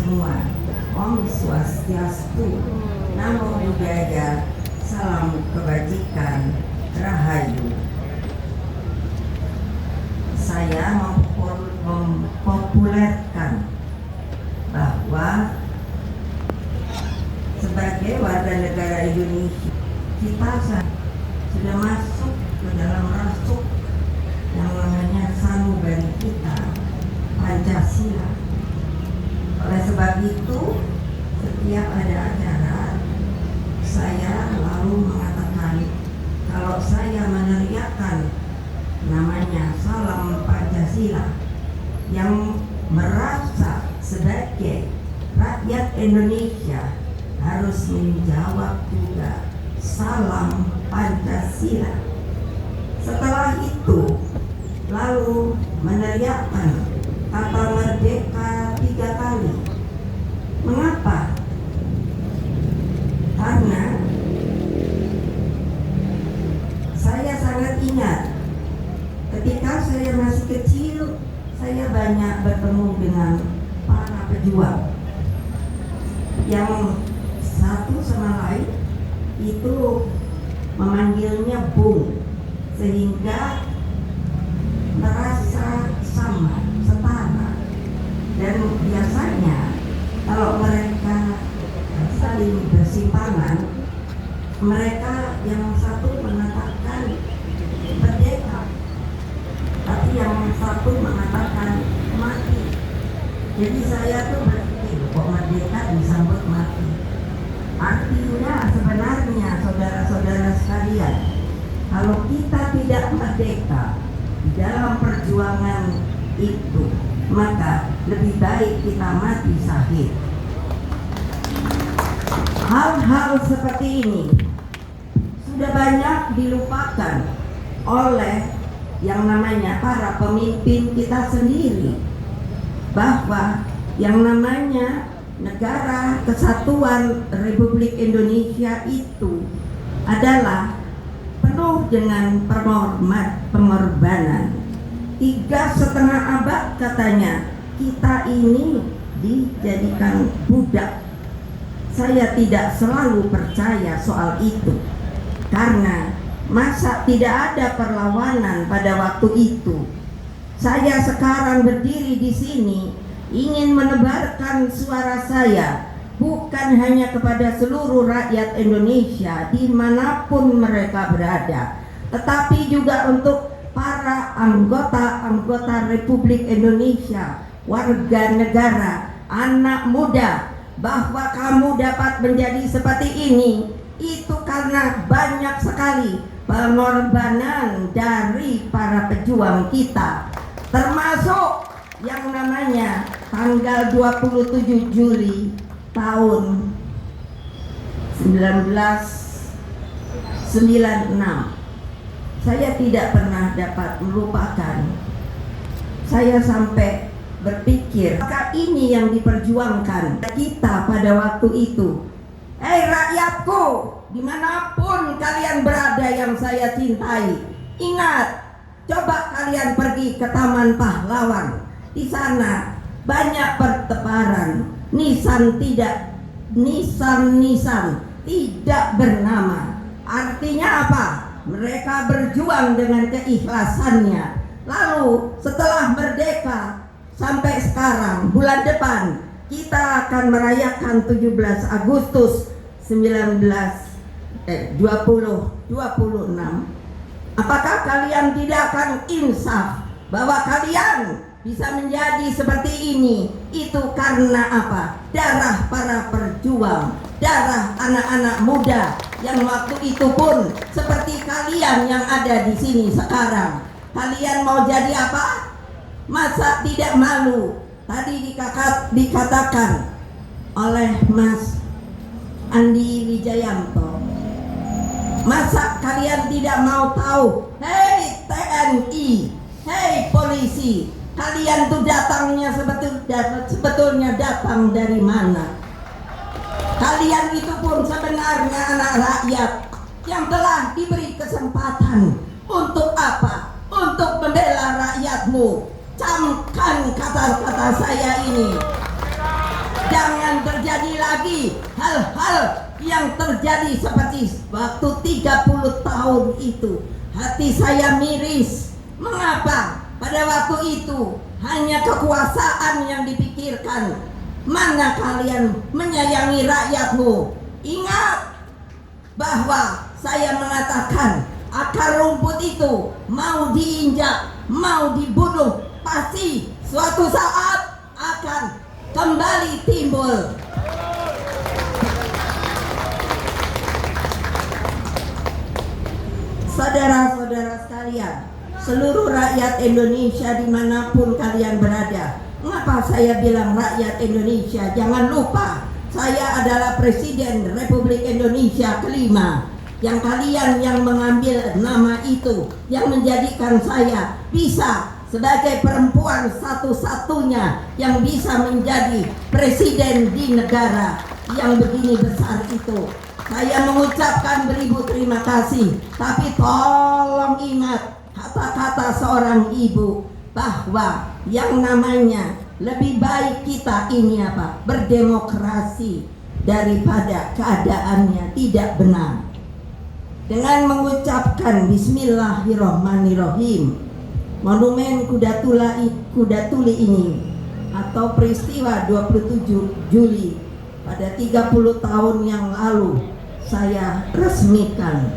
semua. Om Swastiastu, Namo Buddhaya, salam kebajikan, Rahayu. Saya mempopulerkan bahwa sebagai warga negara Indonesia, kita sudah masuk ke dalam rasuk yang namanya sanubari kita, Pancasila. Oleh sebab itu, setiap ada acara, saya lalu mengatakan kalau saya meneriakkan namanya salam Pancasila, yang merasa sebagai rakyat Indonesia harus menjawab juga salam Pancasila. Setelah itu lalu meneriakkan kata merdeka 3 kali. Mengapa? Karena saya sangat ingat ketika saya masih kecil, saya banyak bertemu dengan para pejuang yang satu sama lain itu memanggilnya Bung, sehingga merasa sama, setara. Dan biasanya kalau mereka saling bersimpangan, mereka yang satu mengatakan merdeka, tapi yang satu mengatakan mati. Jadi saya tuh berpikir, kok merdeka disambut mati? Artinya sebenarnya saudara-saudara sekalian, kalau kita tidak merdeka di dalam perjuangan itu, maka lebih baik kita mati syahid. Hal-hal seperti ini sudah banyak dilupakan oleh yang namanya para pemimpin kita sendiri, bahwa yang namanya Negara Kesatuan Republik Indonesia itu adalah penuh dengan pengorbanan. 3,5 abad katanya kita ini dijadikan budak. Saya tidak selalu percaya soal itu, karena masa tidak ada perlawanan pada waktu itu. Saya sekarang berdiri di sini ingin menebarkan suara saya bukan hanya kepada seluruh rakyat Indonesia dimanapun mereka berada, tetapi juga untuk para anggota Republik Indonesia, warga negara, anak muda, bahwa kamu dapat menjadi seperti ini itu karena banyak sekali pengorbanan dari para pejuang kita, termasuk yang namanya tanggal 27 Juli tahun 1996. Saya tidak pernah dapat melupakan. Saya sampai berpikir, apakah ini yang diperjuangkan kita pada waktu itu? Hei rakyatku, dimanapun kalian berada yang saya cintai, ingat, coba kalian pergi ke Taman Pahlawan. Di sana banyak pertebaran nisan tidak bernama. Artinya apa? Mereka berjuang dengan keikhlasannya. Lalu setelah merdeka sampai sekarang, bulan depan kita akan merayakan 17 Agustus 2026. Apakah kalian tidak akan insaf bahwa kalian bisa menjadi seperti ini? Itu karena apa? Darah para perjuang, darah anak-anak muda yang waktu itu pun seperti kalian yang ada di sini sekarang. Kalian mau jadi apa? Masa tidak malu? Tadi dikatakan oleh Mas Andi Wijayanto, masa kalian tidak mau tahu? Hei TNI, hei polisi, kalian tuh datangnya sebetulnya datang dari mana? Kalian itu pun sebenarnya anak rakyat yang telah diberi kesempatan. Untuk apa? Untuk membela rakyatmu. Camkan kata-kata saya ini. Jangan terjadi lagi hal-hal yang terjadi seperti waktu 30 tahun itu. Hati saya miris. Mengapa pada waktu itu hanya kekuasaan yang dipikirkan? Mana kalian menyayangi rakyatmu? Ingat bahwa saya mengatakan akar rumput itu mau diinjak, mau dibunuh, pasti suatu saat akan kembali timbul. Saudara-saudara sekalian, seluruh rakyat Indonesia dimanapun kalian berada. Mengapa saya bilang rakyat Indonesia? Jangan lupa, saya adalah Presiden Republik Indonesia kelima. Yang kalian yang mengambil nama itu, yang menjadikan saya bisa sebagai perempuan satu-satunya yang bisa menjadi presiden di negara yang begini besar itu. Saya mengucapkan beribu terima kasih. Tapi tolong ingat kata-kata seorang ibu, bahwa yang namanya lebih baik kita ini apa? Berdemokrasi daripada keadaannya tidak benar. Dengan mengucapkan Bismillahirrahmanirrahim, monumen Kuda Tuli ini atau peristiwa 27 Juli pada 30 tahun yang lalu saya resmikan.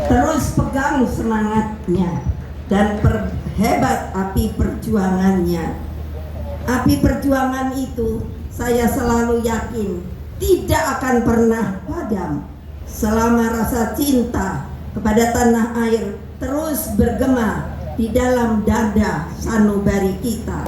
Terus pegang semangatnya dan perhebat api perjuangannya. Api perjuangan itu saya selalu yakin tidak akan pernah padam selama rasa cinta kepada tanah air terus bergema di dalam dada sanubari kita.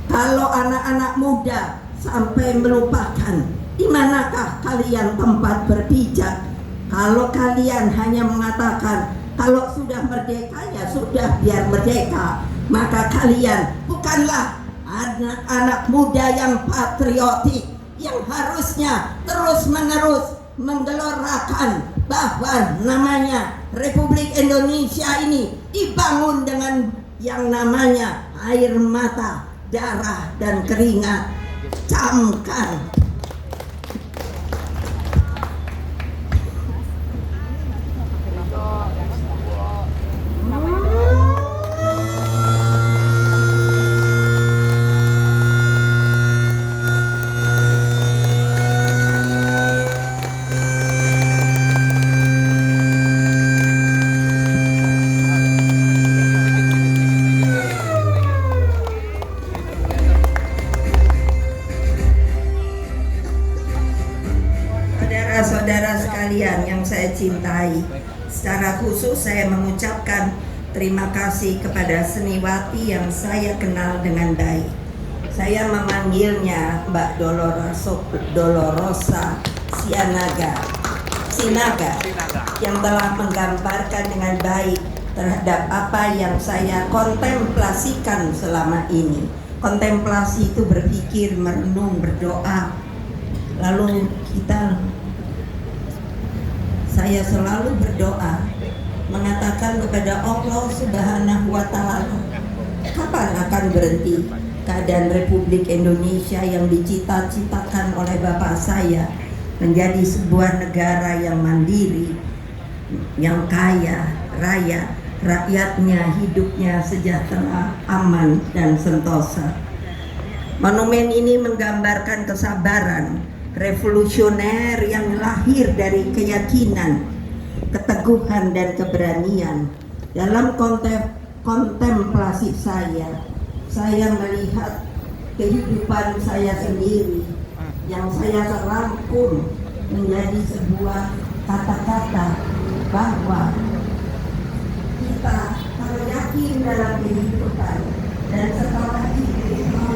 Kalau anak-anak muda sampai melupakan di manakah kalian tempat berpijak, kalau kalian hanya mengatakan kalau sudah merdeka ya sudah biar merdeka, maka kalian bukanlah anak-anak muda yang patriotik yang harusnya terus-menerus menggelorakan bahwa namanya Republik Indonesia ini dibangun dengan yang namanya air mata, darah dan keringat. Camkan. Saudara sekalian yang saya cintai, secara khusus saya mengucapkan terima kasih kepada seniwati yang saya kenal dengan baik. Saya memanggilnya Mbak Dolorosa Sinaga yang telah menggambarkan dengan baik terhadap apa yang saya kontemplasikan selama ini. Kontemplasi itu berpikir, merenung, berdoa. Lalu saya selalu berdoa mengatakan kepada Allah Subhanahu wa Ta'ala, kapan akan berhenti keadaan Republik Indonesia yang dicita-citakan oleh Bapak saya menjadi sebuah negara yang mandiri, yang kaya raya, rakyatnya hidupnya sejahtera, aman dan sentosa. Monumen ini menggambarkan kesabaran revolusioner yang lahir dari keyakinan, keteguhan dan keberanian. Dalam kontemplasi saya melihat kehidupan saya sendiri yang saya rangkum menjadi sebuah kata-kata bahwa kita kalau yakin dalam kehidupan dan setelah itu mau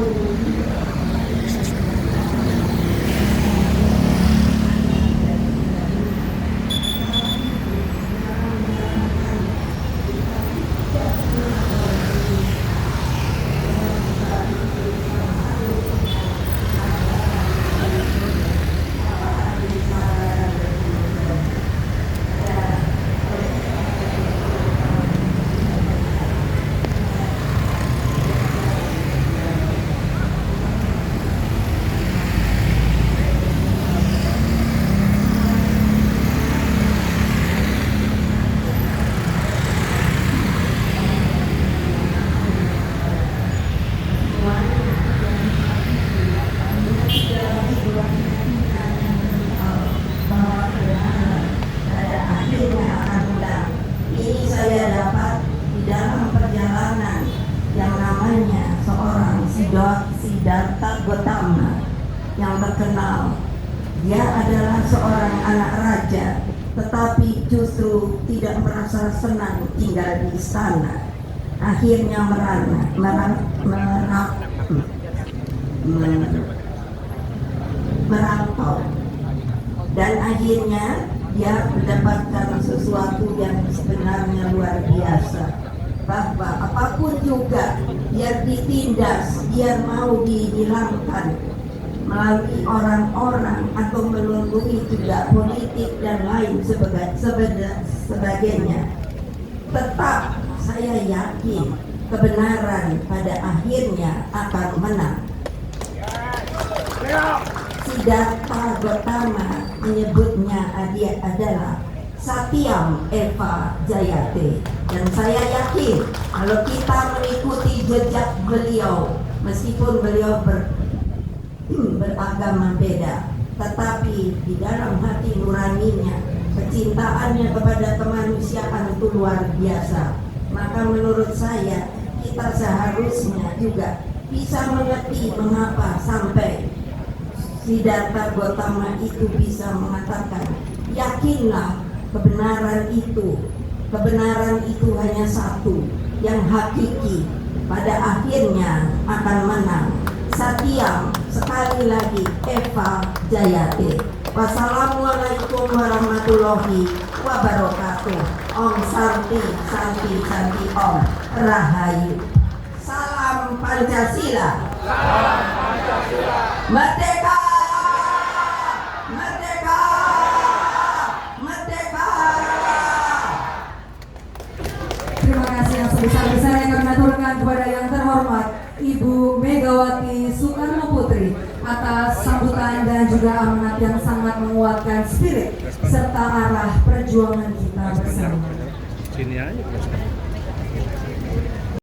Ini saya dapat di dalam perjalanan yang namanya seorang Siddhartha Gautama yang terkenal. Dia adalah seorang anak raja, tetapi justru tidak merasa senang tinggal di istana. Akhirnya merantau, dan akhirnya dia mendapatkan sesuatu yang sebenarnya luar biasa, bahwa apapun juga biar ditindas, biar mau dihilangkan melalui orang-orang atau melalui juga politik dan lain sebagainya, tetap saya yakin kebenaran pada akhirnya akan menang. Siddhartha Gautama menyebutnya dia adalah Satyam Eva Jayate, dan saya yakin kalau kita mengikuti jejak beliau, meskipun beliau beragama beda, tetapi di dalam hati nuraninya, kecintaannya kepada kemanusiaan itu luar biasa. Maka menurut saya kita seharusnya juga bisa mengerti mengapa sampai Siddhartha Gautama itu bisa mengatakan, yakinlah kebenaran itu hanya satu yang hakiki, pada akhirnya akan menang. Satyam, sekali lagi Eva Jayate. Wassalamualaikum warahmatullahi wabarakatuh. Om Santi Santi Santi Om Rahayu. Salam Pancasila. Salam Pancasila. Merdeka. Merdeka. Merdeka. Terima kasih yang sebesar-besarnya kami aturkan kepada yang terhormat Ibu Megawati Soekarno Putri atas sambutan dan juga amanat yang sangat menguatkan spirit serta arah perjuangan kita bersama. Sini aja.